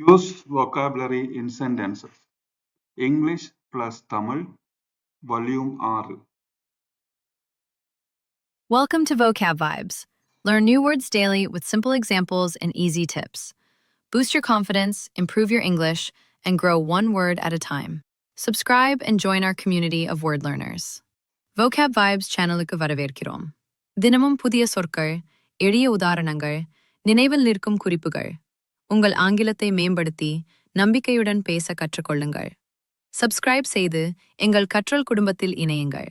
Use vocabulary in sentences. English plus Tamil, Volume 6. Welcome to Vocab Vibes. Learn new words daily with simple examples and easy tips. Boost your confidence, improve your English, and grow one word at a time. Subscribe and join our community of word learners. Vocab Vibes சேனலுக்கு வரவேற்கிறோம். தினமும் புதிய சொற்கள், எளிய உதாரணங்கள், நினைவில் நிற்கும் குறிப்புகள். உங்கள் ஆங்கிலத்தை மேம்படுத்தி நம்பிக்கையுடன் பேச கற்றுக்கொள்ளுங்கள். சப்ஸ்கிரைப் செய்து எங்கள் கற்றல் குடும்பத்தில் இணையுங்கள்.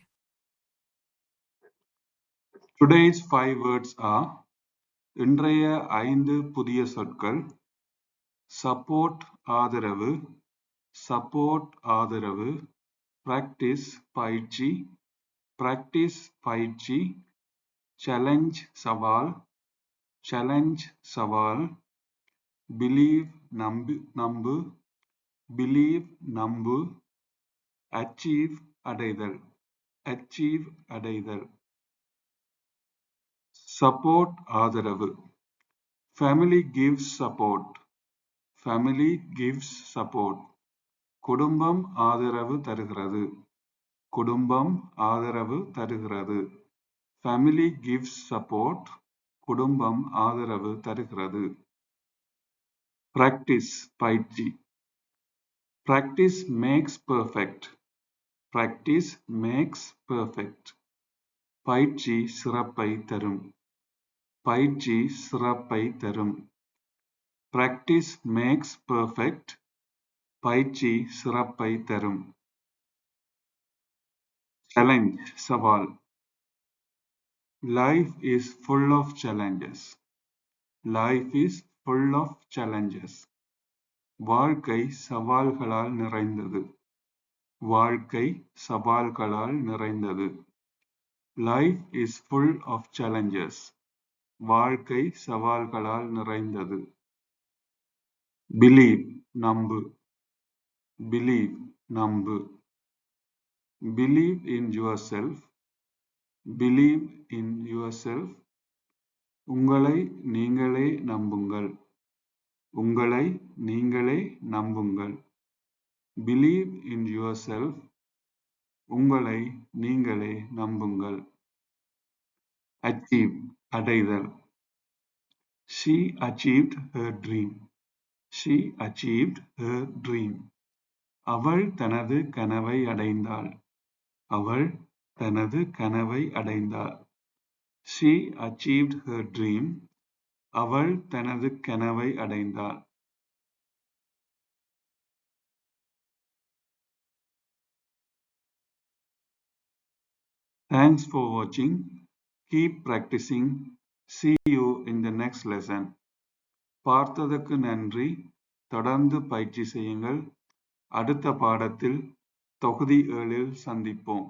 Today's 5 words are இன்றைய 5 புதிய சொற்கள் support ஆதரவு practice பயிற்சி challenge சவால் believe நம்பு achieve அடைதல் support ஆதரவு family gives support குடும்பம் ஆதரவு தருகிறது family gives support குடும்பம் ஆதரவு தருகிறது practice பயிற்சி practice makes perfect பயிற்சி சிறப்பை தரும் practice makes perfect பயிற்சி சிறப்பை தரும் challenge சவால் life is full of challenges வாழ்க்கை சவால்களால் நிறைந்தது life is full of challenges வாழ்க்கை சவால்களால் நிறைந்தது believe நம்பு believe in yourself உங்களை நீங்களே நம்புங்கள் believe in yourself உங்களை நீங்களே நம்புங்கள் achieve அடைதல் she achieved her dream அவள் தனது கனவை அடைந்தாள் she achieved her dream அவள் தனது கனவை அடைந்தாள் Thanks for watching. Keep practicing. See you in the next lesson. பார்த்ததற்கு நன்றி. தொடர்ந்து பயிற்சி செய்யுங்கள். அடுத்த பாடத்தில் தொகுதி 7 சந்திப்போம்.